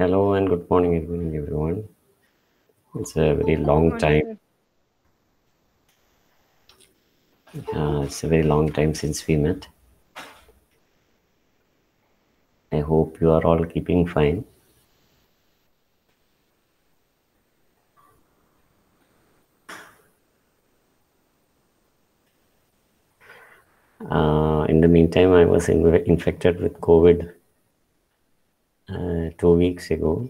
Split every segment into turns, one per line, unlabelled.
Hello and good morning, everyone. It's a very long time. It's a very long time since we met. I hope you are all keeping fine. In the meantime, I was infected with COVID 2 weeks ago.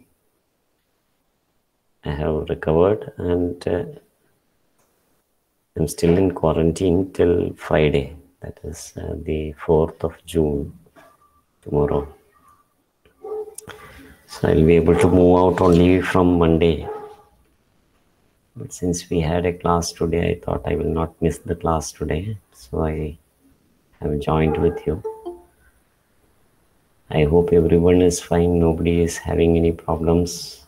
I have recovered and I'm still in quarantine till Friday. That is the 4th of June, tomorrow. So I'll be able to move out only from Monday. But since we had a class today, I thought I will not miss the class today. So I have joined with you. I hope everyone is fine. Nobody is having any problems.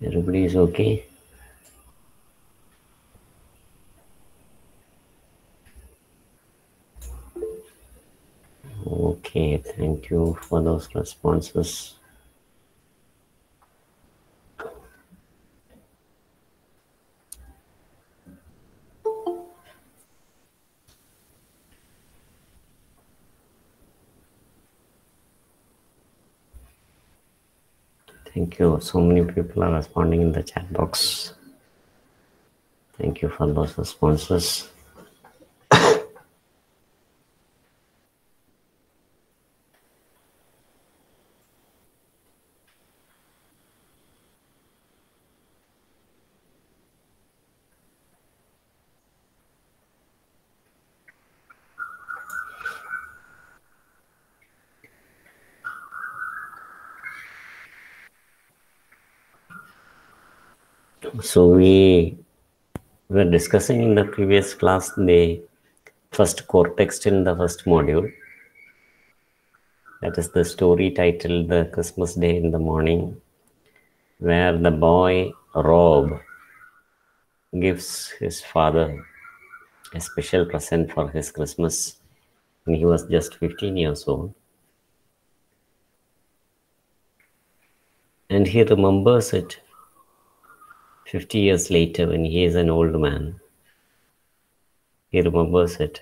Everybody is okay. Okay, thank you for those responses. Thank you. So many people are responding in the chat box. Thank you for those responses. So we were discussing in the previous class the first core text in the first module. That is the story titled The Christmas Day in the Morning, where the boy Rob gives his father a special present for his Christmas when he was just 15 years old. And he remembers it 50 years later when he is an old man. He remembers it.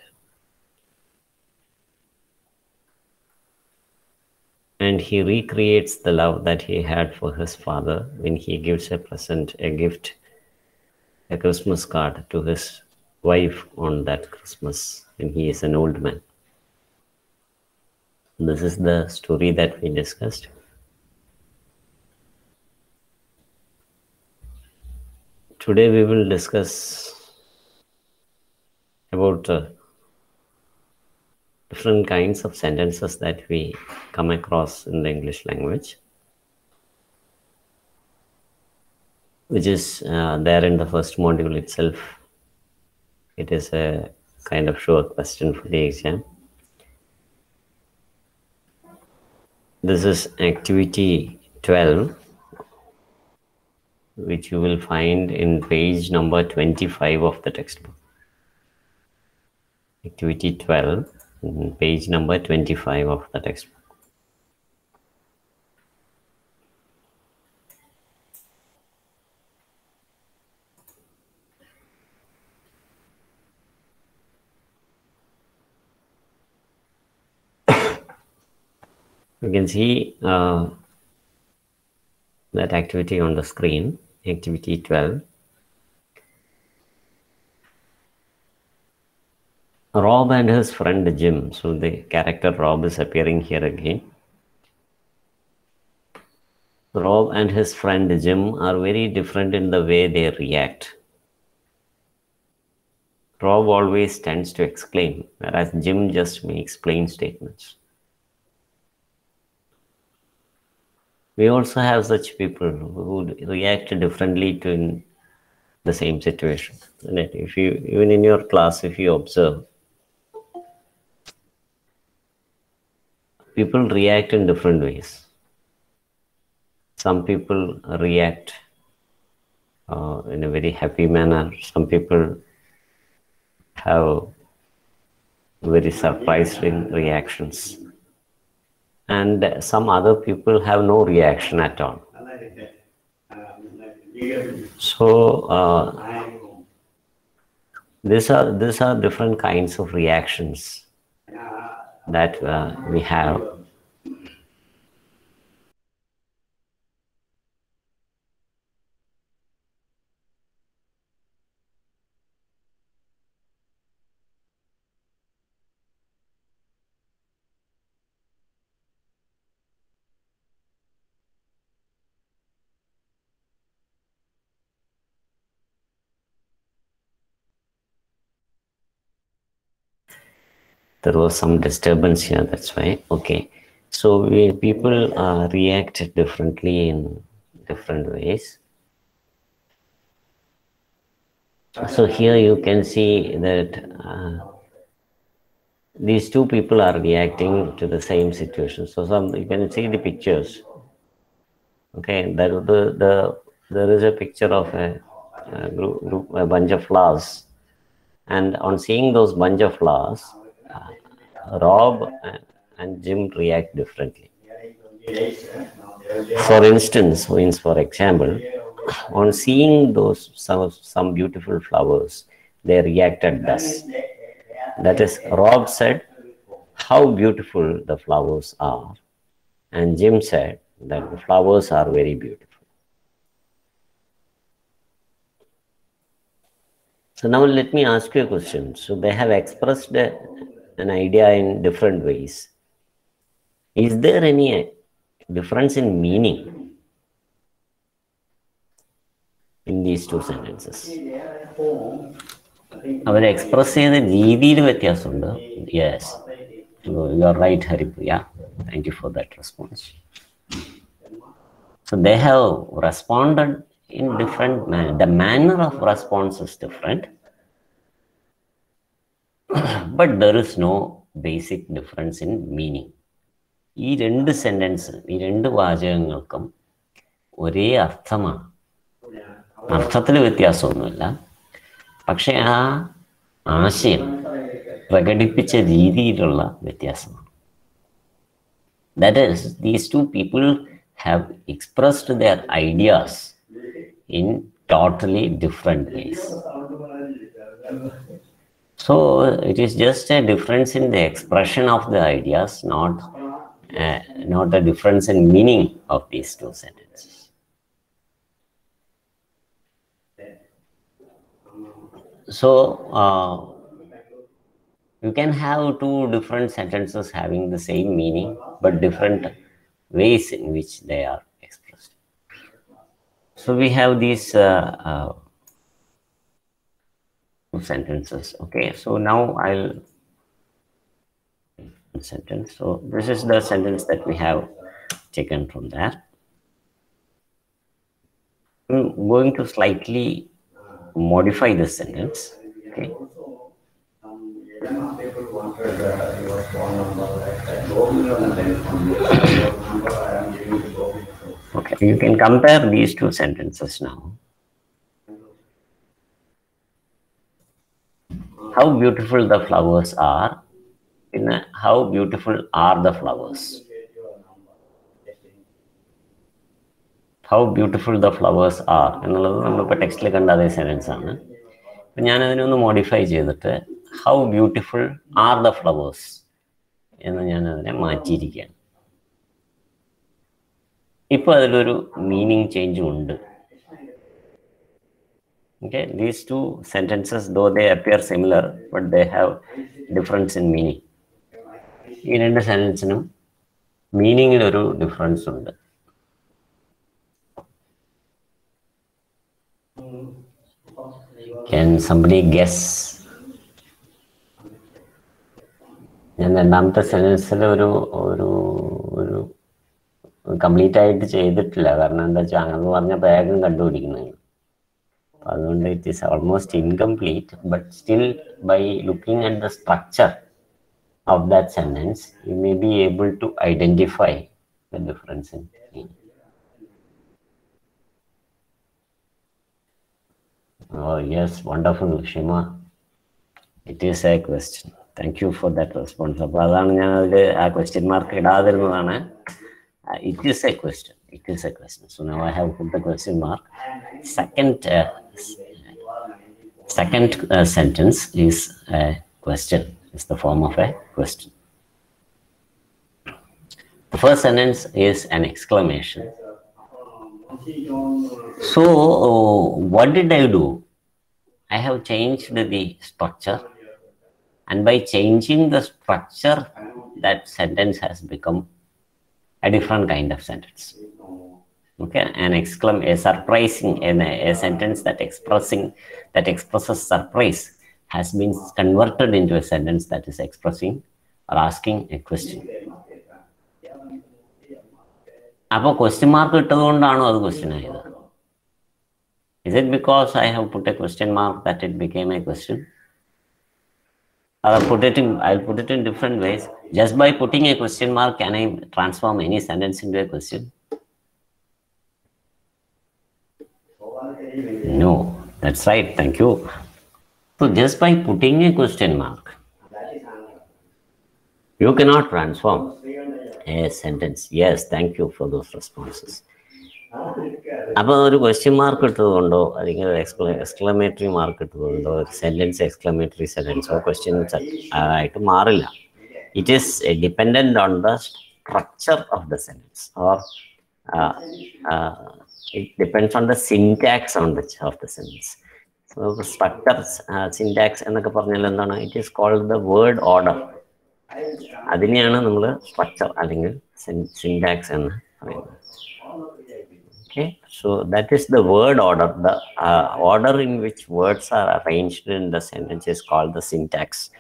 And he recreates the love that he had for his father when he gives a present, a gift, a Christmas card to his wife on that Christmas when he is an old man. This is the story that we discussed. Today we will discuss about different kinds of sentences that we come across in the English language, which is there in the first module itself. It is a kind of short question for the exam. This is activity 12, which you will find in page number 25 of the textbook. Activity 12, page number 25 of the textbook. You can see that activity on the screen, activity 12. Rob and his friend Jim. So the character Rob is appearing here again. Rob and his friend Jim are very different in the way they react. Rob always tends to exclaim, whereas Jim just makes plain statements. We also have such people who react differently to in the same situation. And if you, even in your class, if you observe, people react in different ways. Some people react in a very happy manner. Some people have very surprising reactions. and some other people have no reaction at all. So these are different kinds of reactions that we have. There was some disturbance here, that's why. Okay, so people react differently in different ways. So here you can see that these two people are reacting to the same situation. So you can see the pictures. Okay, there is a picture of a bunch of flowers, and on seeing those bunch of flowers, Rob and Jim react differently. For example, on seeing those some beautiful flowers, they reacted thus. That is, Rob said, "How beautiful the flowers are," and Jim said that the flowers are very beautiful. So now let me ask you a question. So they have expressed an idea in different ways. Is there any difference in meaning in these two sentences? അവർ express ചെയ്ത രീതിയിൽ വ്യത്യാസമുണ്ട്. Yes, you are right Haripriya, thank you for that response. So they have responded in different manner. The manner of response is different, but there is no basic difference in meaning. ഈ രണ്ട് sentence, ഈ രണ്ട് വാചകങ്ങൾക്കും ഒരേ അർത്ഥമാണ്. അർത്ഥത്തിൽ വ്യത്യാസമൊന്നുമില്ല, പക്ഷെ ആ ആശയം പ്രകടിപ്പിച്ച രീതിയിലുള്ള വ്യത്യാസമാണ്. That is, these two people have expressed their ideas in totally different ways. So it is just a difference in the expression of the ideas, not a difference in meaning of these two sentences. So you can have two different sentences having the same meaning, but different ways in which they are expressed. So we have these two sentences. Okay, so now I'll sentence. So this is the sentence that we have taken from that. I'm going to slightly modify this sentence. Okay. Okay, you can compare these two sentences now. How beautiful the flowers are, how beautiful are the flowers. How beautiful the flowers are എന്നുള്ളത് നമ്മളിപ്പോൾ ടെക്സ്റ്റിൽ കണ്ട അതേ sentence ആണ്. അപ്പം ഞാനതിനൊന്ന് modify ചെയ്തിട്ട് how beautiful are the flowers എന്ന് ഞാനതിനെ മാറ്റിയിരിക്കുകയാണ്. ഇപ്പോൾ അതിലൊരു മീനിങ് ചേഞ്ചും ഉണ്ട്. Okay, these two sentences, though they appear similar, but they have difference in meaning. ഈ രണ്ട് സെൻറ്റൻസിനും മീനിങ്ങിലൊരു ഡിഫറൻസ് ഉണ്ട്. Can somebody guess? ഞാൻ രണ്ടാമത്തെ സെൻറ്റൻസിൽ ഒരു കംപ്ലീറ്റ് ആയിട്ട് ചെയ്തിട്ടില്ല. കാരണം എന്താ വെച്ചാൽ അങ്ങനെ പറഞ്ഞ വേഗം കണ്ടുപിടിക്കുന്നത്. അതുകൊണ്ട് it is almost incomplete, but still by looking at the structure of that sentence, you may be able to identify the difference in meaning. Oh yes, wonderful, Shima. It is a question. Thank you for that response. Question mark. It is a question. It is a question. So now I have put the question mark. Second sentence is a question. It's the form of a question. The first sentence is an exclamation. So what did I do? I have changed the structure, and by changing the structure, that sentence has become a different kind of sentence. Okay, a surprising, a sentence that expresses surprise has been converted into a sentence that is expressing or asking a question. Appo question mark ittadondano adu question ayathu? Is it because I have put a question mark that it became a question? I'll put it in different ways. Just by putting a question mark, can I transform any sentence into a question? No, that's right. Thank you. So just by putting a question mark, you cannot transform a sentence. Yes, thank you for those responses. About a question mark or exclamatory mark or sentence, exclamatory sentence or question it is dependent on the structure of the sentence, or it depends on the syntax of the sentence. So the structure, syntax, and it is called the word order. That's structure, syntax. Okay, so that is the word order. The order in which words are arranged in the sentence is called the syntax.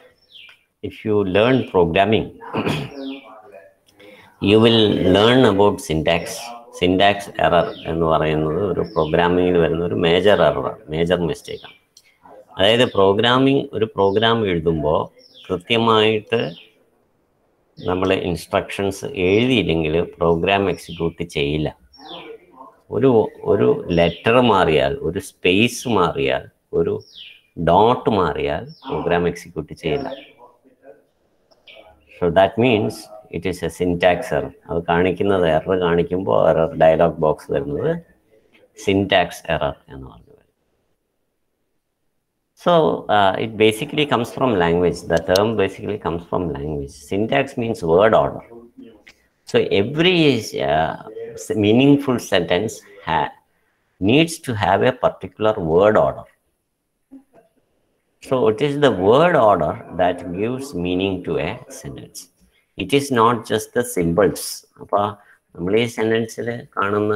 If you learn programming, you will learn about syntax. Syntax error and programming major error, major mistake. That is programming program instructions program execute ഒരു letter മാറിയാൽ, ഒരു space മാറിയാൽ, ഒരു dot മാറിയാൽ program execute ചെയ്യില്ല. So that means it is A syntax error. അത് കാണിക്കുന്നത്, error കാണിക്കുമ്പോൾ എറർ ഡയലോഗ് ബോക്സ് വരുന്നത് സിൻടാക്സ് എറർ എന്ന് പറഞ്ഞു വരും. So it basically comes from language. The term basically comes from language. Syntax means word order. So every meaningful sentence needs to have a particular word order. So it is the word order that gives meaning to a sentence. It is not just the symbols. നമ്മൾ ഈ സെന്റൻസിൽ കാണുന്ന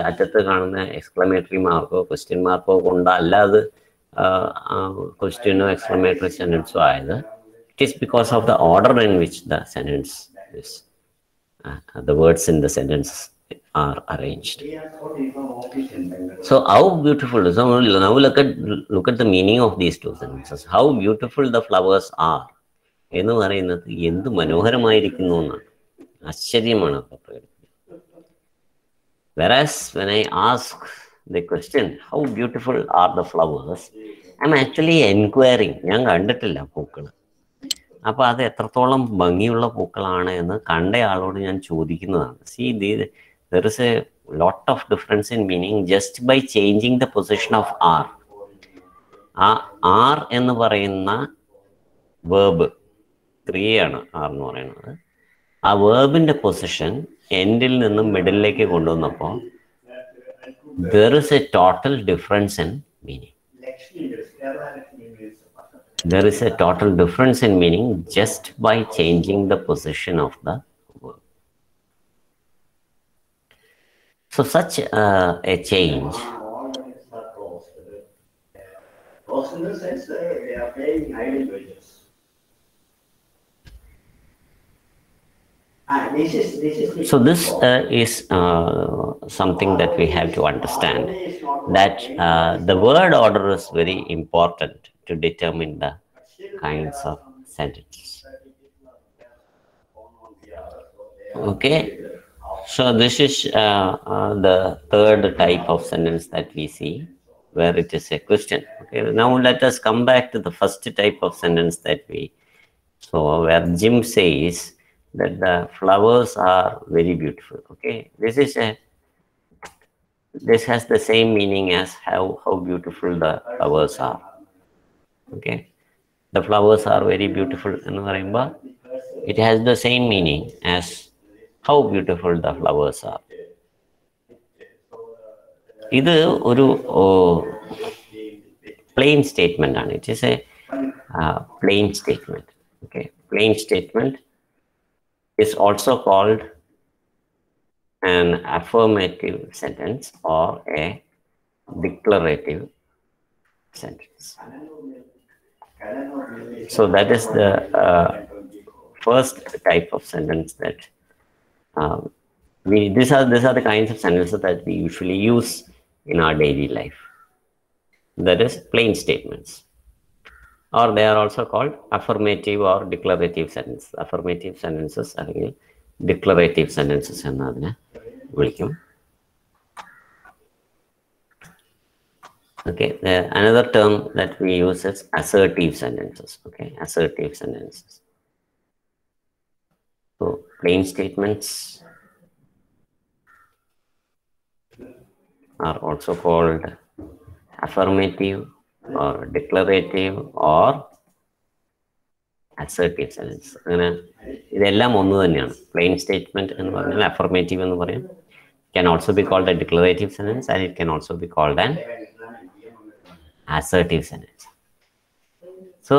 അറ്റത്ത് കാണുന്ന exclamatory Marco question Marco കൊണ്ടല്ലാതെ ക്വസ്റ്റ്യനോ exclamatory സെന്റൻസോ ആയത്, it is because of the order in which the sentence is the words in the sentence are arranged. So how beautiful. So now look at the meaning of these two sentences. How beautiful the flowers are എന്ന് പറയുന്നത് എന്ത് മനോഹരമായിരിക്കുന്നു എന്നാണ്, ആശ്ചര്യമാണ്. Whereas when I ask the question how beautiful are the flowers, I'm actually enquiring. ഞാൻ കണ്ടിട്ടില്ല പൂക്കൾ, അപ്പോൾ അത് എത്രത്തോളം ഭംഗിയുള്ള പൂക്കളാണ് എന്ന് കണ്ടയാളോട് ഞാൻ ചോദിക്കുന്നതാണ്. C there is a lot of difference in meaning just by changing the position of R. R എന്ന് പറയുന്ന വേർബ് ക്രിയയാണ് R എന്ന് പറയുന്നത്. ആ വേർബിന്റെ പൊസിഷൻ എൻഡിൽ നിന്നും മിഡിലേക്ക് കൊണ്ടുവന്നപ്പോൾ there is a total difference in meaning. There is a total difference in meaning just by changing the position of the verb. So such a change. In the sense they are paying idle wages. So this is something that we have to understand, that the word order is very important to determine the kinds of sentences. Okay, so this is the third type of sentence that we see, where it is a question. Okay, now let us come back to the first type of sentence that we So where Jim says that the flowers are very beautiful. Okay, this has the same meaning as how beautiful the flowers are. Okay, the flowers are very beautiful എന്ന് പറയുമ്പോൾ it has the same meaning as how beautiful the flowers are. ഇത് ഒരു plain statement ആണ്. It is a plain statement. Okay, plain statement is also called an affirmative sentence or a declarative sentence. So that is the first type of sentence that these are the kinds of sentences that we usually use in our daily life. That is plain statements, or they are also called affirmative or declarative sentences. Affirmative sentences അല്ലെങ്കിൽ declarative sentences എന്ന് അതിനെ വിളിക്കും. Okay, another term that we use is assertive sentences. Okay, assertive sentences. So plain statements are also called affirmative or declarative or assertive sentences. അങ്ങനെ ഇതെല്ലാം ഒന്ന് തന്നെയാണ്. Plain statement എന്ന് പറഞ്ഞാൽ affirmative എന്ന് പറയും. Can also be called a declarative sentence, and it can also be called an assertive sentence. So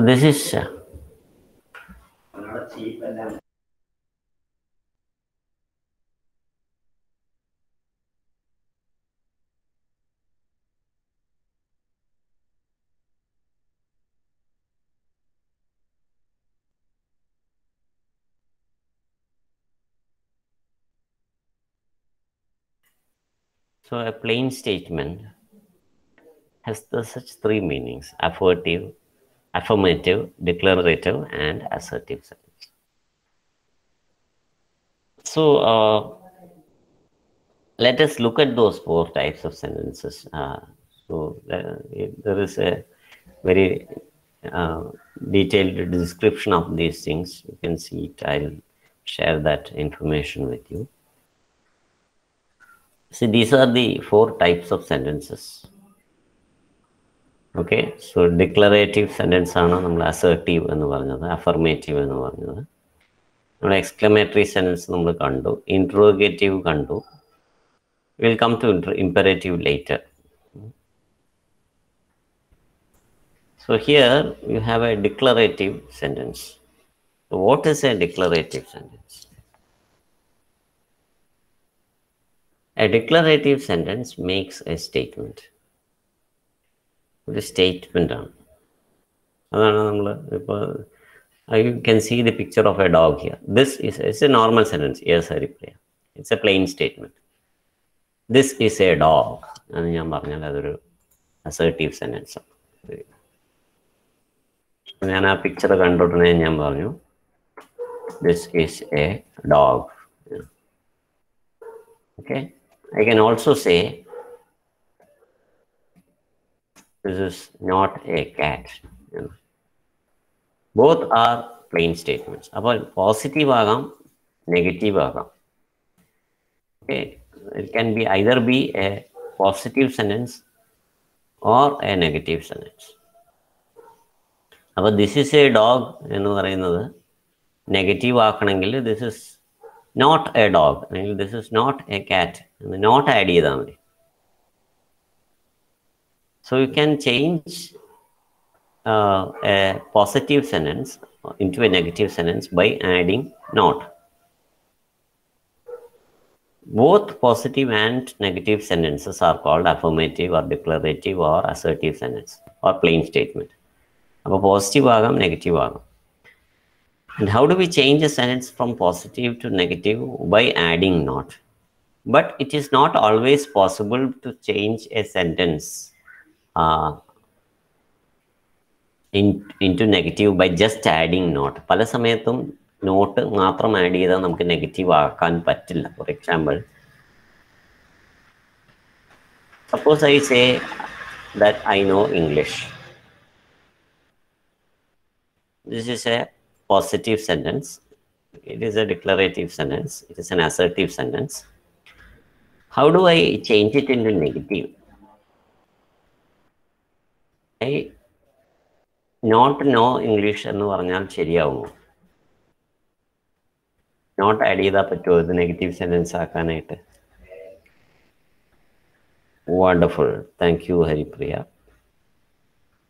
this is so a plain statement has such three meanings: affirmative, declarative, and assertive sentence. So let us look at those four types of sentences. There is a very detailed description of these things. You can see it. I'll share that information with you. See, these are the four types of sentences. Okay, so declarative sentence ആണ് നമ്മൾ assertive എന്ന് പറഞ്ഞത്, affirmative എന്ന് പറഞ്ഞത്. നമ്മൾ exclamatory sentence നമ്മൾ കണ്ടു, interrogative കണ്ടു. We'll come to imperative later. So here you have a declarative sentence. So what is a declarative sentence? A declarative sentence makes a statement. ഒരു സ്റ്റേറ്റ്മെന്റ് ആണ്. അതാണ് നമ്മൾ ഇപ്പോൾ you can see the picture of a dog here. It's a normal sentence. Yes, Haripriya. It's a plain statement. This is a dog. എന്ന് ഞാൻ പറഞ്ഞാൽ അതൊരു assertive sentence ആണ്. ഞാൻ ആ പിക്ചർ കണ്ടിട്ടുടനെ ഞാൻ പറഞ്ഞു this is a dog. Okay, I can also say this is not a cat. Both are plain statements. അപ്പോൾ പോസിറ്റീവ് ആകാം, നെഗറ്റീവ് ആകാം. Okay, it can be either be a positive sentence or a negative sentence. അപ്പോൾ this is a dog എന്ന് പറയുന്നത് negative ആക്കണമെങ്കിൽ this is not a dog അല്ലെങ്കിൽ this is not a cat എന്ന് not add ചെയ്താൽ മതി. So you can change a positive sentence into a negative sentence by adding not. Both positive and negative sentences are called affirmative or declarative or assertive sentence or plain statement. അപ്പോൾ positive ആകാം, negative ആകാം. And how do we change a sentence from positive to negative? By adding not. But it is not always possible to change a sentence into negative by just adding not. പല സമയത്തും not മാത്രം add ചെയ്താൽ നമുക്ക് negative ആക്കാൻ പറ്റില്ല. For example, suppose I say that I know English. This is a positive sentence. It is a declarative sentence. It is an assertive sentence. How do I change it into negative? I not know English എന്ന് പറഞ്ഞാൽ ശരിയാവുമോ? Not add ചെയ്താൽ പറ്റുമോ ഇത് negative sentence ആക്കാനായിട്ട്? Wonderful, thank you Haripriya.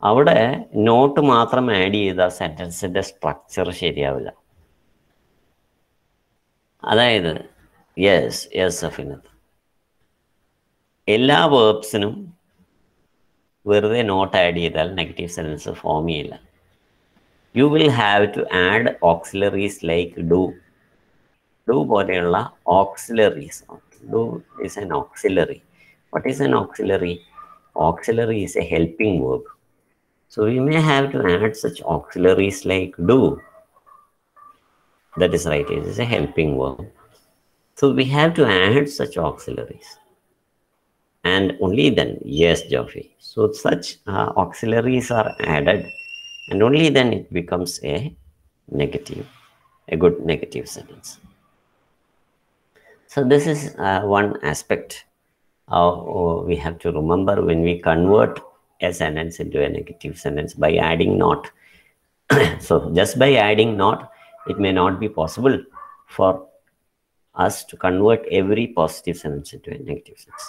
അവിടെ not മാത്രം add ചെയ്ത സെന്റൻസിന്റെ structure ശരിയാവില്ല. അതായത് യെസ് അഫിനത്ത്, എല്ലാ വേർബ്സിനും വെറുതെ നോട്ട് ആഡ് ചെയ്താൽ നെഗറ്റീവ് സെന്റൻസ് ഫോം ചെയ്യില്ല. You will have to add auxiliaries like do. Do പോലെയുള്ള auxiliaries. Do is an auxiliary. What is an auxiliary? Auxiliary is a helping verb. So we may have to add such auxiliaries like do. That is right, it is a helping verb. So we have to add such auxiliaries. And only then, yes, Joffrey. So such auxiliaries are added, and only then it becomes a good negative sentence. So this is one aspect we have to remember when we convert a sentence into a negative sentence by adding not. So just by adding not, it may not be possible for us to convert every positive sentence into a negative sentence.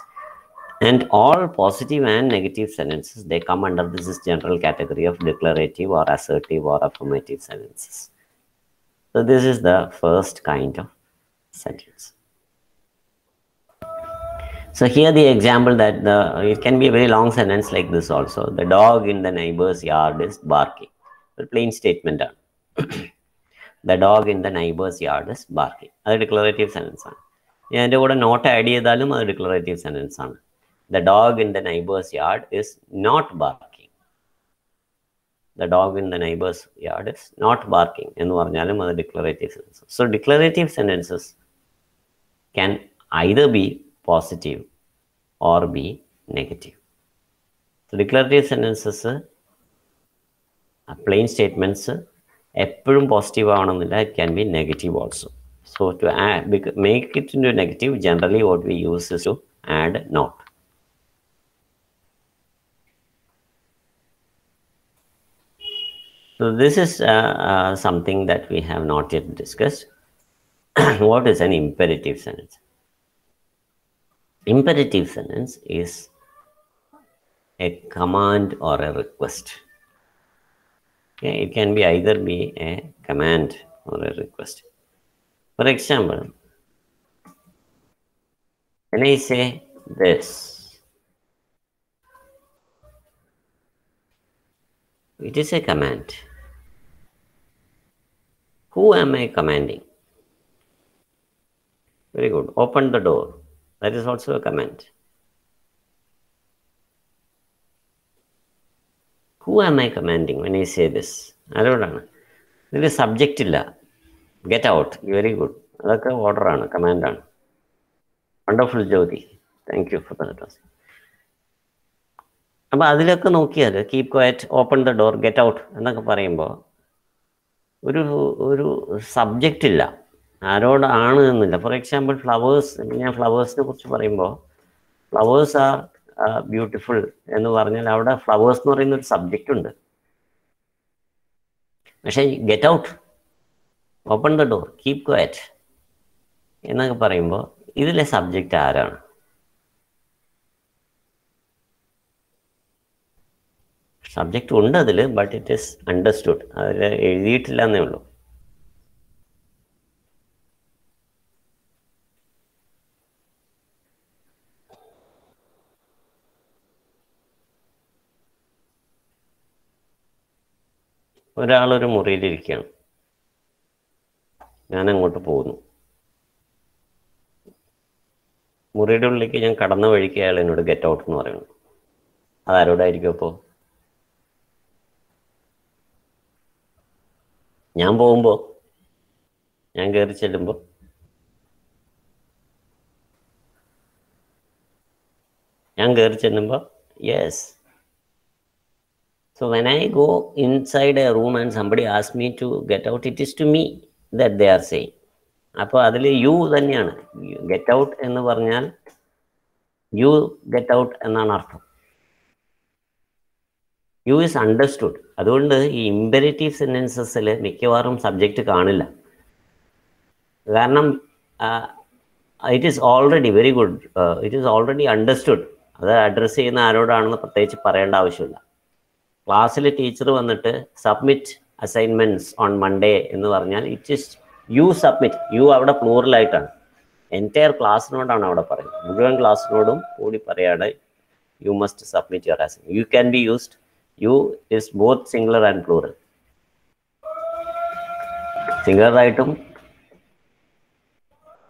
And all positive and negative sentences, they come under this general category of declarative or assertive or affirmative sentences. So this is the first kind of sentence. So here the example that it can be a very long sentence like this also. The dog in the neighbor's yard is barking. A plain statement. The dog in the neighbor's yard is barking. That's a declarative sentence. And not add cheyidalum adu declarative sentence aanu. The dog in the neighbor's yard is not barking. The dog in the neighbor's yard is not barking. Ennu paranjalum adu declarative sentence. So declarative sentences can either be positive or be negative. So declarative sentences, plain statements, eppozhum positive avanamilla, it can be negative also. So to add, make it into negative, generally what we use is to add not. So this is something that we have not yet discussed. What is an imperative sentence? Imperative sentence is a command or a request. Okay, it can be either be a command or a request. For example, when I say this, it is a command. Who am I commanding? Very good. Open the door. That is also a command. Who am I commanding when I say this? I don't know. There is subject illa. Get out. Very good. That's order ആണ്, command ആണ്. Wonderful, Jyoti. Thank you for that. അപ്പോൾ അതിലൊക്കെ നോക്കിയാൽ keep quiet, open the door, get out എന്നൊക്കെ പറയുമ്പോൾ ഒരു subject ഇല്ല, ആരോടാണ് എന്നില്ല. ഫോർ എക്സാമ്പിൾ ഫ്ലവേഴ്സ്, ഞാൻ ഫ്ലവേഴ്സിനെ കുറിച്ച് പറയുമ്പോൾ ഫ്ലവേഴ്സ് ആർ ബ്യൂട്ടിഫുൾ എന്ന് പറഞ്ഞാൽ അവിടെ ഫ്ലവേഴ്സ് എന്ന് പറയുന്ന ഒരു സബ്ജക്റ്റ് ഉണ്ട്. പക്ഷേ get out, open the door, keep quiet എന്നൊക്കെ പറയുമ്പോൾ ഇതിലെ സബ്ജക്റ്റ് ആരാണ്? സബ്ജക്റ്റ് ഉണ്ട് അതിൽ, ബട്ട് ഇറ്റ് ഈസ് അണ്ടർസ്റ്റുഡ്, അതിൽ എഴുതിയിട്ടില്ല എന്നേ ഉള്ളൂ. ഒരാളൊരു മുറിയിലിരിക്കുകയാണ്, ഞാൻ അങ്ങോട്ട് പോകുന്നു. മുറിയുടെ ഉള്ളിലേക്ക് ഞാൻ കടന്ന വഴിക്ക് അയാൾ എന്നോട് ഗെറ്റ് ഔട്ട് എന്ന് പറയുന്നു. അതാരോടായിരിക്കും? അപ്പോൾ ഞാൻ പോകുമ്പോൾ, ഞാൻ കയറി ചെല്ലുമ്പോൾ yes, So when I go inside a room and somebody asks me to get out, it is to me that they are saying. അപ്പോൾ അതിൽ യു തന്നെയാണ്. ഗെറ്റ് ഔട്ട് എന്ന് പറഞ്ഞാൽ യു ഗെറ്റ് ഔട്ട് എന്നാണ് അർത്ഥം. You is understood. അതുകൊണ്ട് ഈ imperative സെന്റൻസസിൽ മിക്കവാറും സബ്ജക്റ്റ് കാണില്ല. കാരണം it is already very good, it is already understood. അത് അഡ്രസ്സ് ചെയ്യുന്ന ആരോടാണെന്ന് പ്രത്യേകിച്ച് പറയേണ്ട ആവശ്യമില്ല. ക്ലാസ്സിൽ ടീച്ചർ വന്നിട്ട് സബ്മിറ്റ് അസൈൻമെന്റ്സ് ഓൺ മൺഡേ എന്ന് പറഞ്ഞാൽ it is you submit. You അവിടെ പ്ലൂറലായിട്ടാണ്, എൻറ്റയർ ക്ലാസ്സിനോടാണ് അവിടെ പറയുന്നത്. മുഴുവൻ ക്ലാസ്സിനോടും കൂടി പറയാണ് you must submit your assignment. You can be used. You is both singular and plural. സിംഗുലറായിട്ടും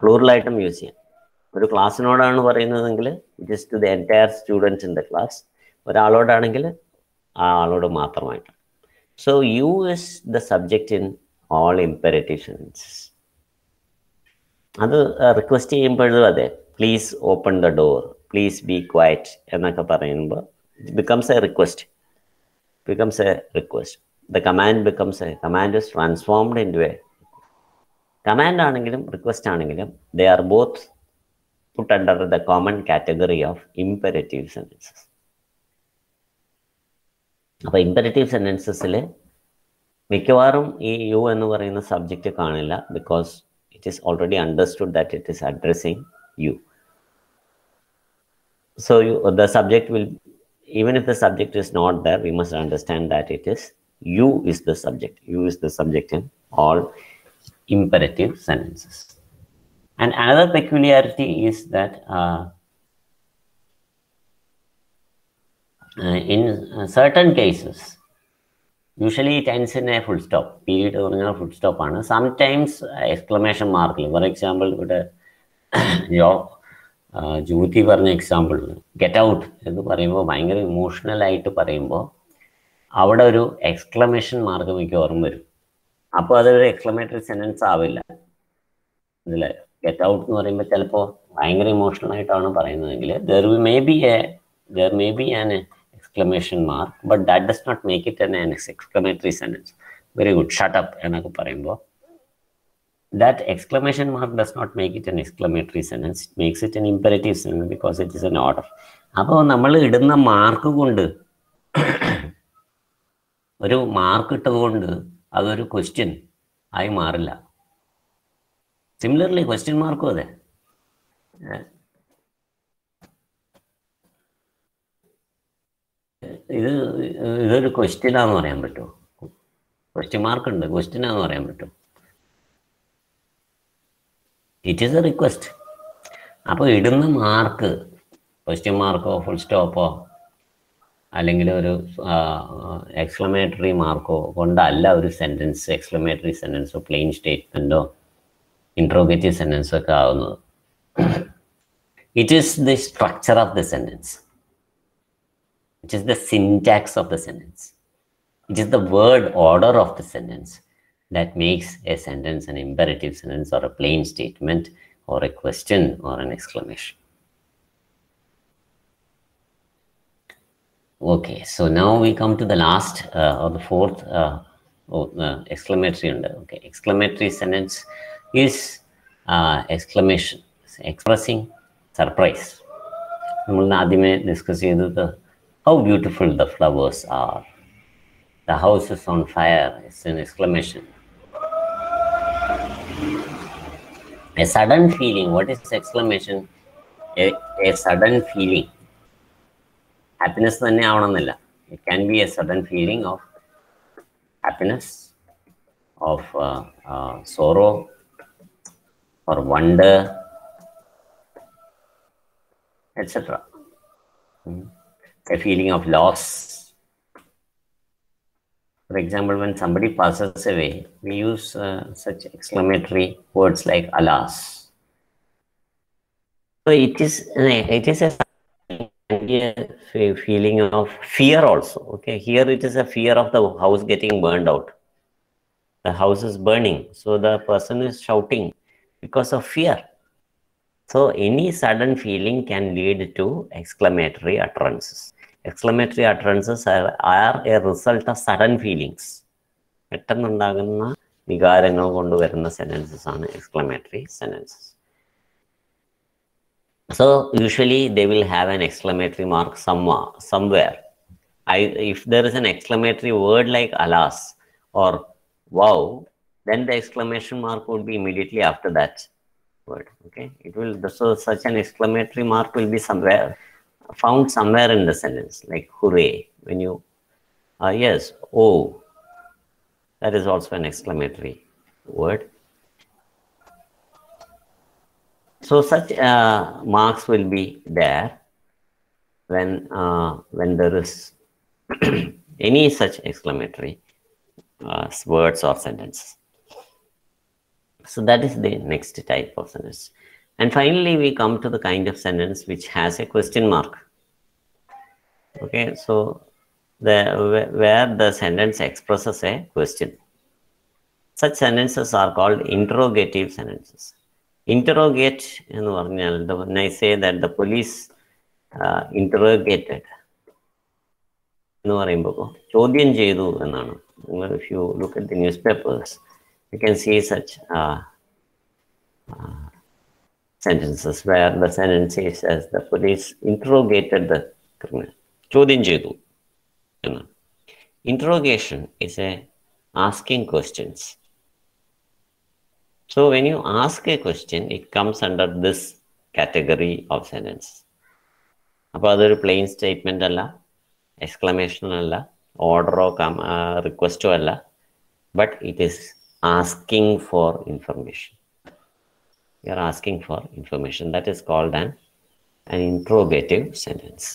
പ്ലൂറലായിട്ടും യൂസ് ചെയ്യാം. ഒരു ക്ലാസ്സിനോടാണ് പറയുന്നതെങ്കിൽ it is to the entire students in the class. ഒരാളോടാണെങ്കിൽ ആ ആളോട് മാത്രമായിട്ട്. So you is the subject in all imperative sentences. അത് റിക്വസ്റ്റ് ചെയ്യുമ്പോഴും അതെ, please open the door, please be quiet എന്നൊക്കെ പറയുമ്പോൾ it becomes a request. The command becomes a command is transformed into a command. ആണെങ്കിലും request ആണെങ്കിലും they are both put under the common category of imperative sentences. അപ്പോൾ imperative സെന്റൻസസിൽ മിക്കവാറും ഈ you എന്ന് പറയുന്ന സബ്ജക്റ്റ് കാണില്ല. Because it is already understood that it is addressing you. So the subject will, even if the subject is not there, we must understand that it is you is the subject. You is the subject in all imperative sentences. And another peculiarity is that in certain cases, usually it ends in a full stop. Period or full stop. Sometimes exclamation mark. For example, Jyoti പറഞ്ഞ example get out എന്ന് പറയുമ്പോൾ ഭയങ്കര emotional ആയിട്ട് പറയുമ്പോൾ അവിടെ ഒരു exclamation mark മിക്കവാറും വരും. അപ്പോൾ അതൊരു എക്സ്ക്ലമേറ്ററി സെന്റൻസ് ആവില്ല. ഇതിലെ ഗെറ്റ് ഔട്ട് എന്ന് പറയുമ്പോൾ ചിലപ്പോൾ ഭയങ്കര ഇമോഷണൽ ആയിട്ടാണ് പറയുന്നതെങ്കിൽ there may be an exclamation mark, but that does not make it an exclamatory sentence. Very good, shut up എന്നൊക്കെ പറയുമ്പോൾ that exclamation mark does not make it an exclamatory sentence. It makes it an imperative sentence because it is an order. അപ്പോൾ നമ്മൾ ഇടുന്ന mark കൊണ്ട്, ഒരു mark ഇട്ടതുകൊണ്ട് അതൊരു question ആയി മാറില്ല. സിമിലർലി ക്വസ്റ്റ്യൻ മാർക്കും അതെ. ഇതൊരു ക്വസ്റ്റ്യനാന്ന് പറയാൻ പറ്റുമോ? ക്വസ്റ്റ്യൻ മാർക്ക് ഉണ്ട്, ക്വസ്റ്റ്യനാന്ന് പറയാൻ പറ്റും. It is a request. അപ്പോൾ ഇടുന്ന മാർക്ക് ക്വസ്റ്റ്യൻ മാർക്കോ ഫുൾ സ്റ്റോപ്പോ അല്ലെങ്കിൽ ഒരു എക്സ്ക്ലമേറ്ററി മാർക്കോ കൊണ്ടല്ല ഒരു സെൻറ്റൻസ് എക്സ്ക്ലമേറ്ററി സെൻറ്റൻസോ പ്ലെയിൻ സ്റ്റേറ്റ്മെൻറ്റോ interrogative sentence ഒക്കെ ആവുന്നത്. It is the structure of the sentence. It is the syntax of the sentence. It is the word order of the sentence that makes a sentence an imperative sentence or a plain statement or a question or an exclamation. Okay, so now we come to the last or the fourth exclamatory under. Okay, exclamatory sentence is exclamation, expressing surprise. നമ്മൾ ആദ്യമേ discuss ചെയ്തത് how beautiful the flowers are, the house is on fire, it's an exclamation. A sudden feeling. What is exclamation? A sudden feeling. Happiness തന്നെ ആവണമെന്നില്ല. It can be a sudden feeling of happiness, of sorrow, or wonder, etc. A feeling of loss. For example, when somebody passes away, we use such exclamatory words like alas. So it is a feeling of fear also. Okay, here it is a fear of the house getting burned out. The house is burning, so the person is shouting because of fear. So any sudden feeling can lead to exclamatory utterances. Exclamatory utterances are a result of sudden feelings. പെട്ടെന്നുണ്ടാകുന്ന വികാരങ്ങൾ കൊണ്ടുവരുന്ന sentences ആണ് exclamatory sentences. So usually they will have an exclamatory mark somewhere. If there is an exclamatory word like alas or wow, then the exclamation mark would be immediately after that word. Okay, it will, so such an exclamatory mark will be found somewhere in the sentence, like hooray, when you yes, oh, that is also an exclamatory word. So such marks will be there when there is any such exclamatory words or sentences. So that is the next type of sentence. And finally, we come to the kind of sentence which has a question mark. Okay, so where the sentence expresses a question. Such sentences are called interrogative sentences. Interrogate, when I say that the police interrogated, ചോദ്യം ചെയ്തു എന്നാണ്. If you look at the newspapers, you can see such sentences where the sentence says the police interrogated the criminal. ചോദ്യം ചെയ്തു. Interrogation is asking questions. So when you ask a question, it comes under this category of sentence. അപ്പോൾ അതൊരു plain statement അല്ല, exclamation അല്ല, order or request അല്ല, but it is asking for information. You are asking for information. That is called an interrogative sentence.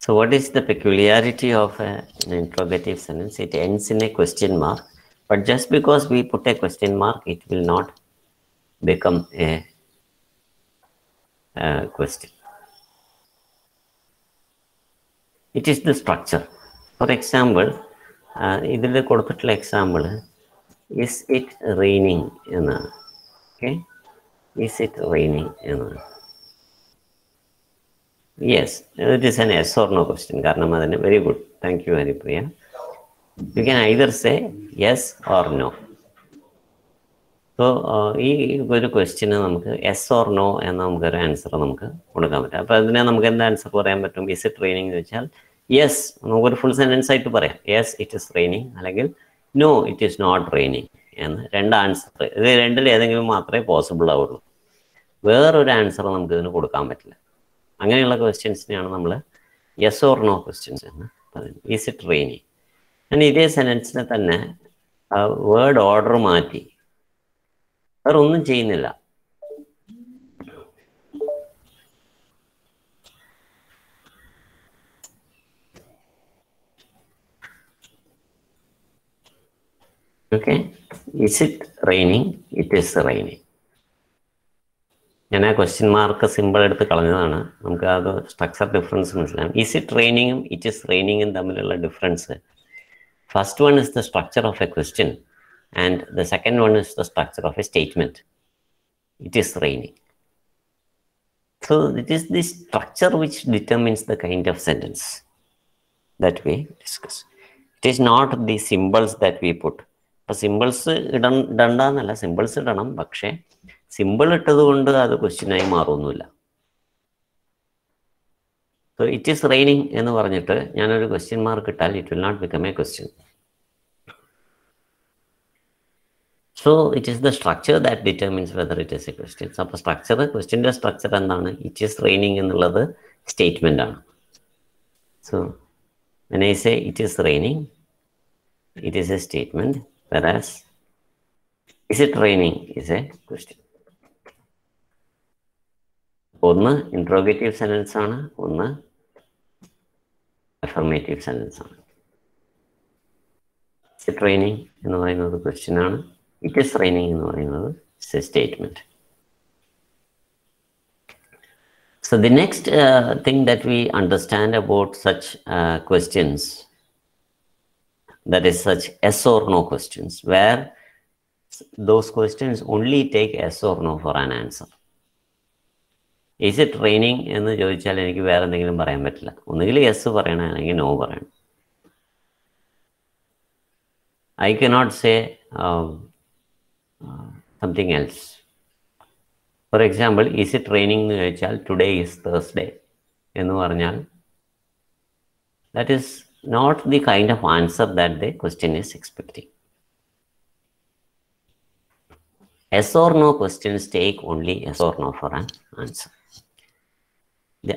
So what is the peculiarity of an interrogative sentence? It ends in a question mark, but just because we put a question mark, it will not become a question. It is the structure. For example, ഇതിൽ കൊടുത്തിട്ടുള്ള example, is it raining എന്നാണ്. Okay, is it raining എന്നാണ്. Yes, it is an yes or no question. Very good. Thank you, Haripriya. You can either say yes or no. So, this question is yes or no and we answer. Is it raining? Yes, we full sentence. Yes, it is raining. No, it is not raining. And two answers. Two possible. Where would answer അങ്ങനെയുള്ള ക്വസ്റ്റ്യൻസിനെയാണ് നമ്മൾ yes or no questions എന്ന് പറയുന്നത്. Is it rainy? ഞാൻ ഇതേ സെൻറ്റൻസിനെ തന്നെ word order മാറ്റി വേറെ ഒന്നും ചെയ്യുന്നില്ല. Okay, is it raining? It is raining. ഞാൻ ആ ക്വസ്റ്റ്യൻ മാർക്ക് സിമ്പിൾ എടുത്ത് കളഞ്ഞതാണ്. നമുക്ക് അത് സ്ട്രക്ചർ ഡിഫറൻസ് മനസ്സിലാവും. ഈസ് ഇറ്റ് റെയിനിങ്ങും ഇറ്റ് ഈസ് റെയിനിങ്ങും തമ്മിലുള്ള difference, first one is the structure of A question and the second one is the structure of A statement. It is raining. So it is this structure which determines the kind of sentence that we discuss. It is not the symbols that we put. Symbols ഇടണ്ടെന്നല്ല, symbols ഇടണം, പക്ഷേ symbol ഇട്ടത് കൊണ്ട് അത് ക്വസ്റ്റ്യനായി മാറുമൊന്നുമില്ല. So it is raining എന്ന് പറഞ്ഞിട്ട് ഞാനൊരു ക്വസ്റ്റ്യൻ മാർക്ക് ഇട്ടാൽ it will not become a question. So it is the structure that determines whether it is a question. അപ്പോൾ സ്ട്രക്ചർ, ക്വസ്റ്റ്യൻ്റെ സ്ട്രക്ചർ എന്താണ്? ഇറ്റ് ഈസ് റെയിനിങ് എന്നുള്ളത് സ്റ്റേറ്റ്മെൻ്റ് ആണ്. So when I say it is raining, it is a statement, whereas is it raining is a question. ഒന്ന് interrogative sentence ആണ്, ഒന്ന് affirmative sentence ആണ്. Is it raining എന്ന് പറയുന്നത് question ആണ്. It is raining എന്ന് പറയുന്നത് is a statement. So the next thing that we understand about such questions, that is such yes or no questions, where those questions only take yes or no for an answer. Is it raining എന്ന് ചോദിച്ചാൽ എനിക്ക് വേറെ എന്തെങ്കിലും പറയാൻ പറ്റില്ല. ഒന്നുകിൽ yes പറയണം, അല്ലെങ്കിൽ നോ പറയണം. I cannot say something else. For example, is it raining എന്ന് ചോദിച്ചാൽ ടുഡേ ഈസ് തേഴ്സ്ഡേ എന്ന് പറഞ്ഞാൽ that is not the kind of answer that the question is expecting. Yes or no questions take only yes or no for an answer. The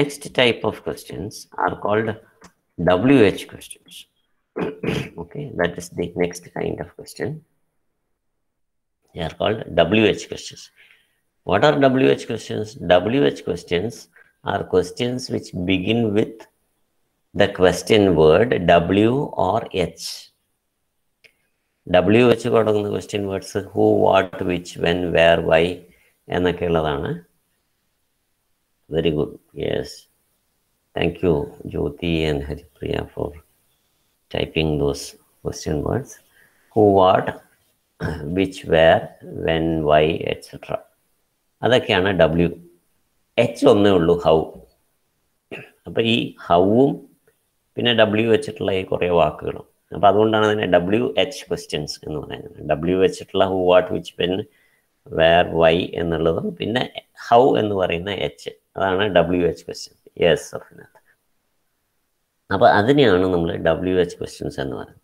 next type of questions are called WH questions. Okay, that is the next kind of question. They are called WH questions. What are WH questions? WH questions are questions which begin with the question word W or H. WH കൊടുക്കുന്ന question words who, what, which, when, where, why എന്നൊക്കെ ഉള്ളതാണ്. Very good. Yes. Thank you, Jyoti and Haripriya, for typing those question words. Who, what, which, where, when, why, etc. അതൊക്കെയാണ് W. H ഒന്നേ ഉള്ളൂ, how. അപ്പോൾ ഈ ഹൗവും പിന്നെ W വെച്ചിട്ടുള്ള ഈ കുറേ വാക്കുകളും. അപ്പോൾ അതുകൊണ്ടാണ് അതിനെ WH ക്വസ്റ്റ്യൻസ് എന്ന് പറയുന്നത്. W വെച്ചിട്ടുള്ള who, what, which, when, where, why എന്നുള്ളതും പിന്നെ ഹൗ എന്ന് പറയുന്ന H, അതാണ് WH ക്വസ്റ്റ്യൻ. യെസ് അഫിനത്ത്. അപ്പോൾ അതിനെയാണ് നമ്മൾ WH ക്വസ്റ്റ്യൻസ് എന്ന് പറയുന്നത്.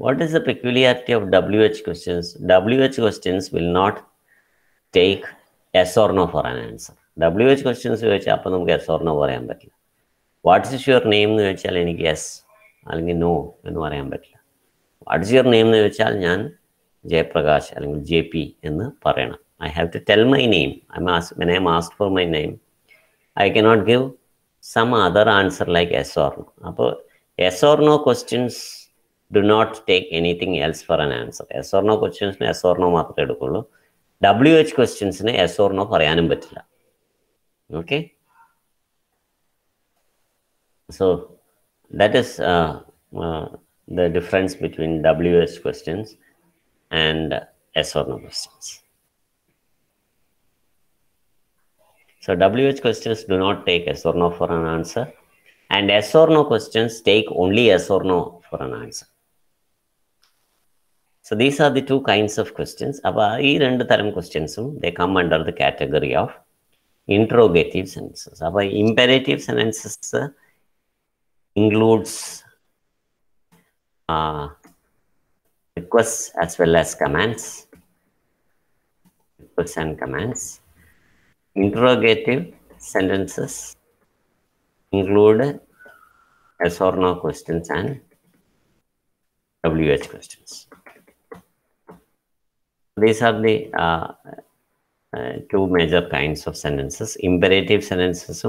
What is the peculiarity of WH questions? WH questions will not take yes or no for an answer. WH questions ചോദിച്ചാൽ അപ്പോൾ നമുക്ക് യെസ് ഓർ നോ പറയാൻ പറ്റില്ല. വാട്ട് ഈസ് യുവർ നെയിം എന്ന് ചോദിച്ചാൽ എനിക്ക് യെസ് അല്ലെങ്കിൽ നോ എന്ന് പറയാൻ പറ്റില്ല. വാട്ട് ഈസ് യുവർ നെയിം എന്ന് ചോദിച്ചാൽ ഞാൻ ജയപ്രകാശ് അല്ലെങ്കിൽ JP എന്ന് പറയണം. I have to tell my name. When I am asked for my name, I cannot give some other answer like yes or no. അപ്പോൾ yes or no questions do not take anything else for an answer. Yes or no questions yes or no മാത്രമേ എടുക്കുള്ളൂ. WH questions yes or no പറയാനും പറ്റില്ല. Okay. So that is the difference between WH questions and yes or no questions. So WH questions do not take yes or no for an answer, and yes or no questions take only yes or no for an answer. So these are the two kinds of questions. Appa ee rendu tharam questions they come under the category of interrogative sentences. Appa imperative sentences includes requests as well as commands. Requests and commands. Interrogative sentences include yes or no questions and WH questions. These are the two major kinds of sentences: imperative sentences,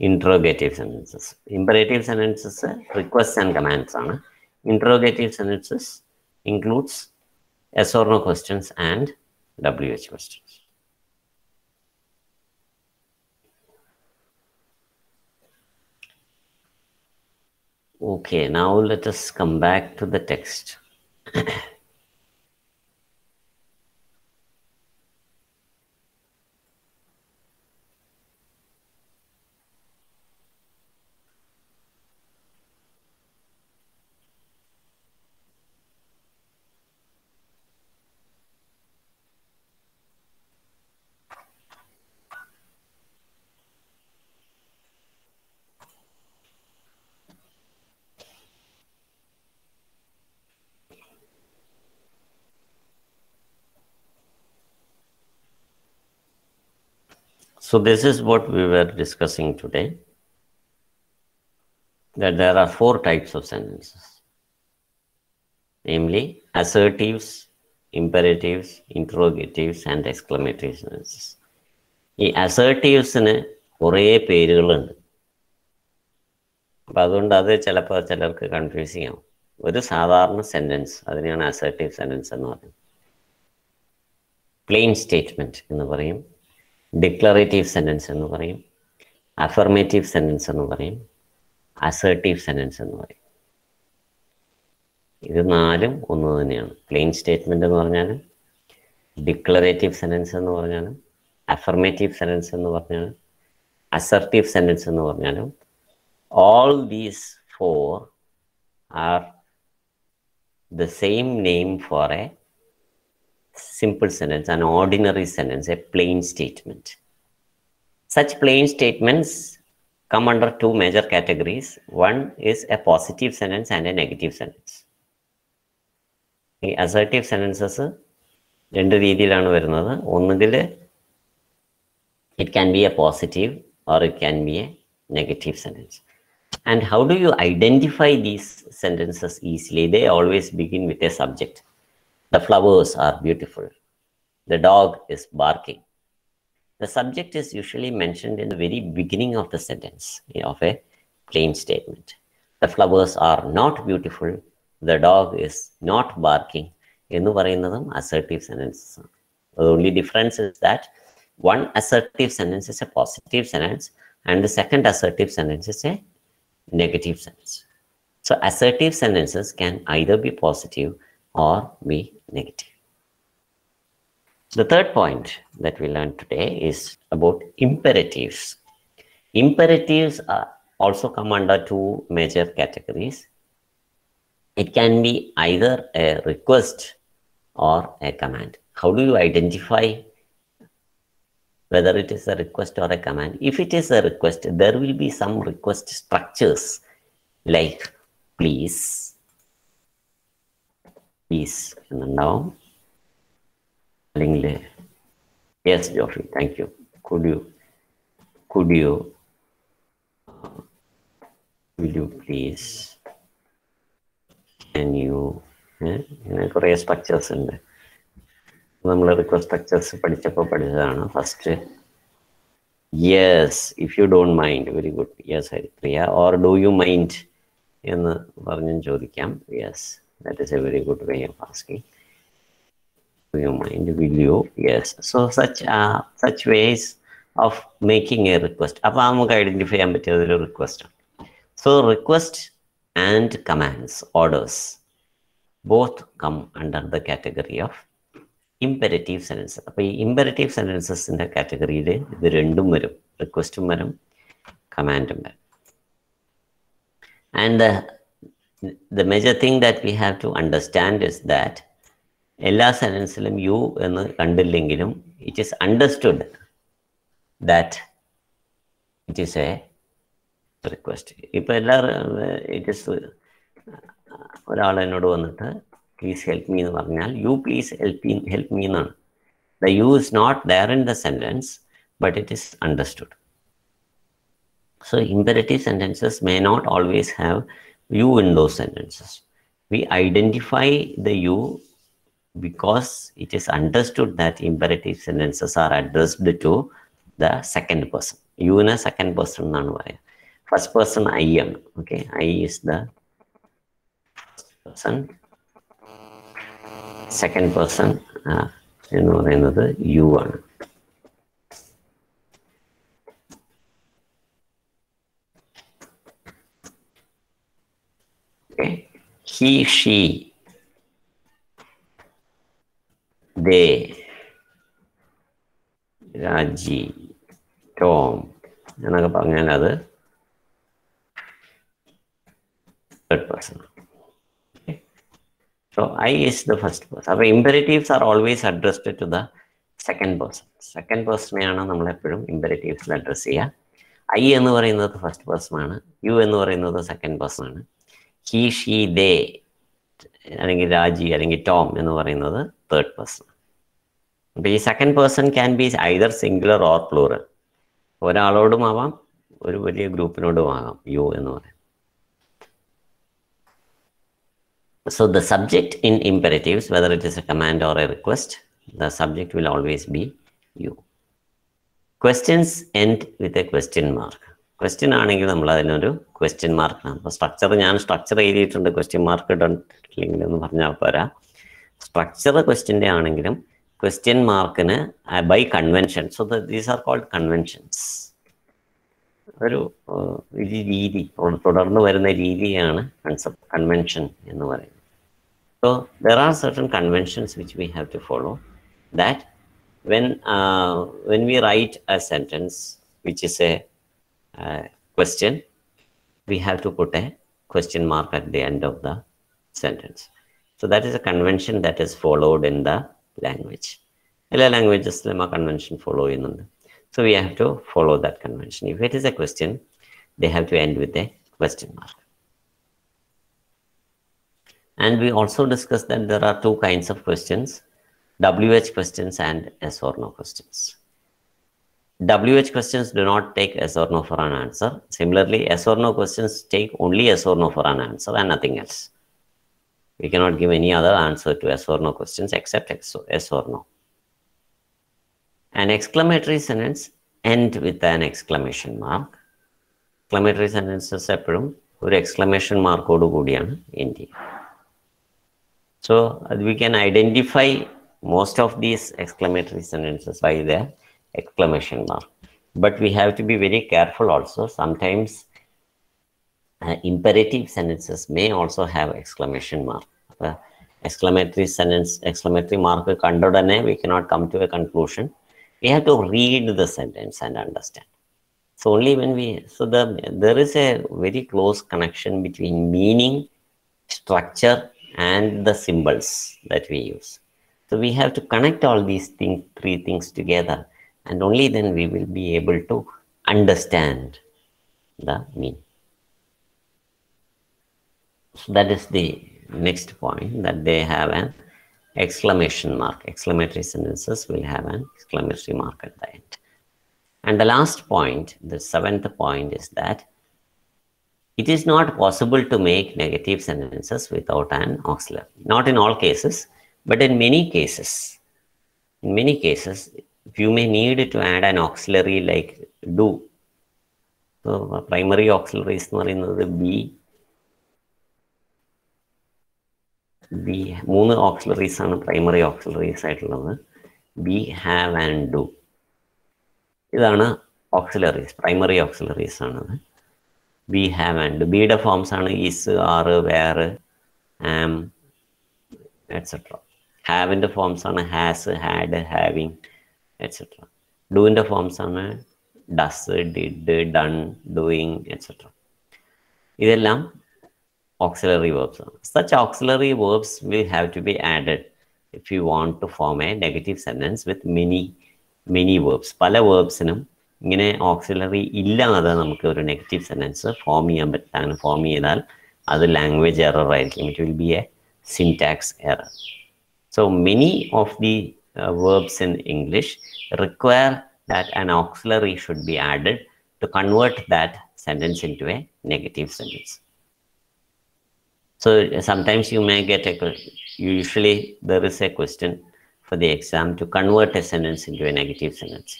interrogative sentences. Imperative sentences requests and commands ആണ്. Interrogative sentences includes yes or no questions and WH questions. Okay, now let us come back to the text. So this is what we were discussing today, that there are 4 types of sentences, namely assertives, imperatives, interrogatives and exclamatory sentences. ഈ അസേർട്ടീവ്സിന് കുറേ പേരുകളുണ്ട്. അപ്പം അതുകൊണ്ട് അത് ചിലപ്പോൾ ചിലർക്ക് confusing ആവും. ഒരു സാധാരണ സെൻറ്റൻസ്, അതിനെയാണ് അസേർട്ടീവ് സെൻറ്റൻസ് എന്ന് പറയുന്നത്. പ്ലെയിൻ സ്റ്റേറ്റ്മെൻറ്റ് എന്ന് പറയും, ഡിക്ലറേറ്റീവ് സെൻറ്റൻസ് എന്ന് പറയും, അഫർമേറ്റീവ് സെൻറ്റൻസ് എന്ന് പറയും, അസേർട്ടീവ് സെൻറ്റൻസ് എന്ന് പറയും. ഇത് 4 ഒന്ന് തന്നെയാണ്. പ്ലെയിൻ സ്റ്റേറ്റ്മെൻറ്റ് എന്ന് പറഞ്ഞാലും, ഡിക്ലറേറ്റീവ് സെൻറ്റൻസ് എന്ന് പറഞ്ഞാലും, affirmative sentence എന്ന് പറഞ്ഞാലും assertive sentence എന്ന് പറഞ്ഞാലും all these four are the same name for a simple sentence, an ordinary sentence, a plain statement. Such plain statements come under two major categories. One is a positive sentence and a negative sentence. The assertive sentences രണ്ട് രീതിയിലാണ് വരുന്നത്. ഒന്നുകിൽ it can be a positive or it can be a negative sentence. And how do you identify these sentences easily? They always begin with a subject. The flowers are beautiful. The dog is barking. The subject is usually mentioned in the very beginning of the sentence of a plain statement. The flowers are not beautiful. The dog is not barking. എന്ന് പറയുന്നതും assertive sentences. The only difference is that one assertive sentence is a positive sentence and the second assertive sentence is a negative sentence. So assertive sentences can either be positive or be negative. The third point that we learned today is about imperatives. Imperatives also come under two major categories. It can be either a request or a command. How do you identify whether it is a request or a command? If it is a request, there will be some request structures like please, and now, yes, Geoffrey, thank you. Could you, will you please, can you, കുറേ structures ഉണ്ട്. നമ്മൾ request structures പഠിച്ചതാണ് first. Yes, if you don't mind, very good. Yes Haripriya, or do you mind എന്ന് പറഞ്ഞും ചോദിക്കാം. Yes, that is A very good way of asking. Do you mind? Will you? Yes. So such ways of making a request. അപ്പോൾ നമുക്ക് identify ചെയ്യാൻ പറ്റിയതൊരു request. So request and commands, orders, both come under the category of imperative sentences. അപ്പോൾ ഈ imperative sentencesന്റെ കാറ്റഗറിയിൽ ഇത് രണ്ടും വരും, റിക്വസ്റ്റും വരും, കമാൻഡും വരും. And the major thing that we have to understand is that എല്ലാ സെൻറ്റൻസിലും യു എന്ന് കണ്ടില്ലെങ്കിലും it is understood that it is a request. ഇപ്പോൾ ഇറ്റ് ഈസ് ഒരാൾ എന്നോട് വന്നിട്ട് പ്ലീസ് ഹെൽപ്പ് മീ എന്ന് പറഞ്ഞാൽ യു പ്ലീസ് ഹെൽപ്പ് മീ എന്നാണ്. The you is not there in the sentence but it is understood. So imperative sentences may not always have you in those sentences. We identify the you because it is understood that imperative sentences are addressed to the second person. You in a second person എന്നാണ് പറയുക. First person I ആണ്. Okay, I is the person. Second person എന്ന് പറയുന്നത് U ആണ്. He, she, they, Raji, Tom എന്നൊക്കെ പറഞ്ഞാൽ അത് third person. Okay. So I is the first person. അപ്പോൾ imperatives are always addressed to the second person. Second പേഴ്സണെയാണ് നമ്മളെപ്പോഴും ഇമ്പരറ്റീവ്സിൽ അഡ്രസ്സ് ചെയ്യുക. ഐ എന്ന് പറയുന്നത് ഫസ്റ്റ് പേഴ്സൺ ആണ്, യു എന്ന് പറയുന്നത് സെക്കൻഡ് പേഴ്സൺ ആണ്. ഹി, ഷീ, ദേ അല്ലെങ്കിൽ രാജി അല്ലെങ്കിൽ ടോം എന്ന് പറയുന്നത് തേർഡ് പേഴ്സൺ. അപ്പോൾ ഈ second person can be either singular or plural. ഒരാളോടും ആവാം, ഒരു വലിയ ഗ്രൂപ്പിനോടും ആകാം യു എന്ന് പറയും. So the subject in imperatives, whether it is a command or a request, the subject will always be you. Questions end with a question mark. Question ആണെങ്കിൽ നമ്മൾ അതിനൊരു ക്വസ്റ്റ്യൻ മാർക്കാണ്. അപ്പോൾ സ്ട്രക്ചർ എഴുതിയിട്ടുണ്ട്, ക്വസ്റ്റ്യൻ മാർക്ക് ഇടല്ലെങ്കിൽ എന്ന് പറഞ്ഞാൽ പോരാ. സ്ട്രക്ചർ ക്വസ്റ്റ്യൻ്റെ ആണെങ്കിലും ക്വസ്റ്റ്യൻ മാർക്കിന് by convention. So these are called conventions. ഒരു രീതി, തുടർന്ന് വരുന്ന രീതിയാണ് കൺസെപ്റ്റ് കൺവെൻഷൻ എന്ന് പറയുന്നത്. So there are certain conventions which we have to follow, that when we write a sentence which is a question, we have to put a question mark at the end of the sentence. So that is a convention that is followed in the language. All languages a convention follow in. So we have to follow that convention. If it is a question, they have to end with a question mark. And we also discussed that there are two kinds of questions, WH questions and yes or no questions. WH questions do not take yes or no for an answer. Similarly, yes or no questions take only yes or no for an answer and nothing else. We cannot give any other answer to yes or no questions except yes or no. An exclamatory sentence end with an exclamation mark. Exclamatory sentences എപ്പോഴും ഒരു exclamation markോട് കൂടിയാണ് end ചെയ്യുക. So we can identify most of these exclamatory sentences by their exclamation mark. But we have to be very careful also. Sometimes imperative sentences may also have exclamation mark. Exclamatory sentence, exclamatory mark kandodane, we cannot come to a conclusion. We have to read the sentence and understand. So only when there is a very close connection between meaning, structure, and the symbols that we use. So we have to connect all these three things together, and only then we will be able to understand the meaning. So that is the next point, that they have an exclamation mark. Exclamatory sentences will have an exclamatory mark at the end. And the last point, the seventh point, is that it is not possible to make negative sentences without an auxiliary. Not in all cases, but in many cases. In many cases, you may need to add an auxiliary like do. So primary auxiliaries മൂന്ന് auxiliaries ആണ് primary auxiliaries ആയിട്ടുള്ളത്. Be, have and do. ഇതാണ് auxiliaries, primary auxiliaries ആണത്. Be, have and do. Be യുടെ forms ആണ് is, are, were, am, etc. Have ന്റെ forms ആണ് has, had, having, etc. Do ന്റെ forms ആണ് does, did, done, doing, etc. ഇതെല്ലാം auxiliary verbs. Such auxiliary verbs will have to be added if you want to form a negative sentence with many verbs. പല വേർബ്സിനും ഇങ്ങനെ auxiliary ഇല്ലാതെ നമുക്ക് ഒരു negative sentence form ചെയ്യാൻ പറ്റില്ല. അങ്ങനെ ഫോം ചെയ്താൽ അത് ലാംഗ്വേജ് എറർ ആയിരിക്കും. It will be A syntax error. So many of the verbs in English require that an auxiliary should be added to convert that sentence into a negative sentence. So sometimes you may get usually there is a question for the exam to convert a sentence into a negative sentence.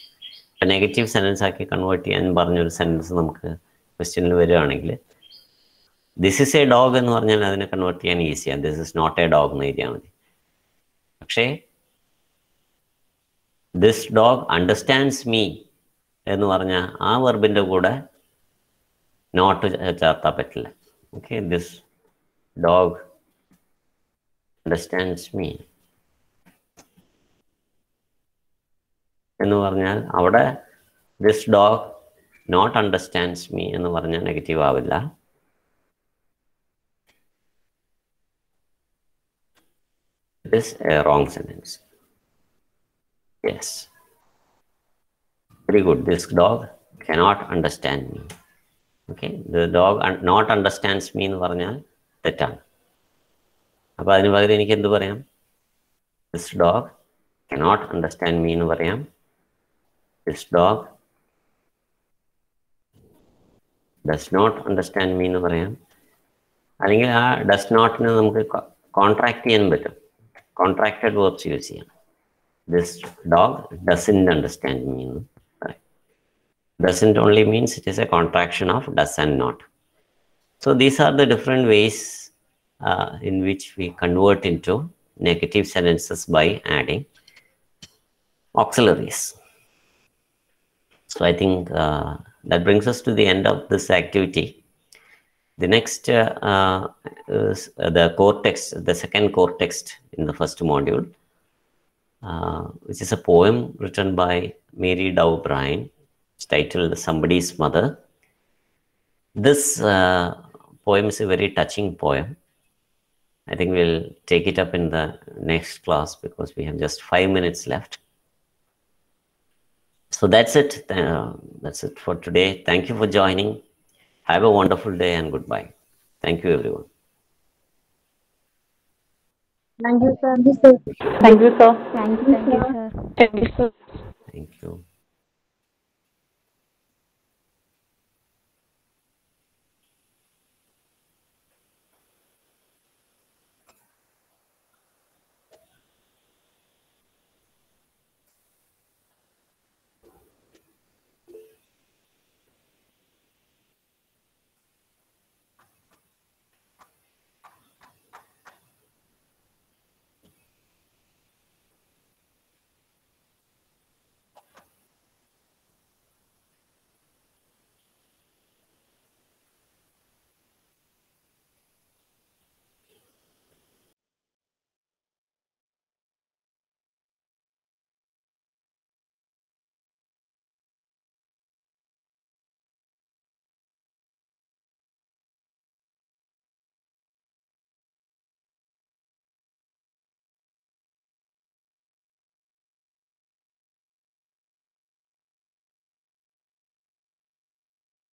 A negative sentence ആക്കി convert ചെയ്യാൻ പറഞ്ഞൊരു sentence നമുക്ക് ക്വസ്റ്റ്യനിൽ വരികയാണെങ്കിൽ this is A dog എന്ന് പറഞ്ഞാൽ അതിനെ convert ചെയ്യാൻ ഈസിയാണ്. This is not a dog എന്ന് എഴുതിയാൽ മതി. പക്ഷേ ദിസ് ഡോഗ് അണ്ടർസ്റ്റാൻഡ്സ് മീ എന്ന് പറഞ്ഞാൽ ആ വെർബിൻ്റെ കൂടെ നോട്ട് ചേർത്താൻ പറ്റില്ല. Okay, this dog understands me എന്ന് പറഞ്ഞാൽ അവിടെ this dog not understands me എന്ന് പറഞ്ഞാൽ നെഗറ്റീവ് ആവില്ല. It is a wrong sentence. Yes, very good. This dog cannot understand me. Okay, the dog not understands me എന്ന് പറഞ്ഞാൽ തെറ്റാണ്. അപ്പോൾ അതിന് പകരം എനിക്ക് എന്ത് പറയാം? This dog cannot understand me എന്ന് പറയാം. This dog does not understand me എന്ന് പറയാം. അല്ലെങ്കിൽ ആ ഡസ് നോട്ടിന് നമുക്ക് കോൺട്രാക്ട് ചെയ്യാൻ പറ്റും. കോൺട്രാക്റ്റഡ് വേർബ്സ് യൂസ് ചെയ്യാം. This dog doesn't understand me എന്ന് പറയാം. Doesn't only means it is a contraction of does and not. So these are the different ways in which we convert into negative sentences by adding auxiliaries. So I think that brings us to the end of this activity. The next is the core text, the second core text in the first module. which is a poem written by Mary Dow Bryan. It's titled Somebody's Mother. This poem is a very touching poem. I think we'll take it up in the next class because we have just 5 minutes left. So that's it. That's it for today. Thank you for joining. Have a wonderful day and goodbye. Thank you, everyone.
Thank you, sir.
Thank you, sir.
Thank you, sir.
Thank you, sir.
Thank you.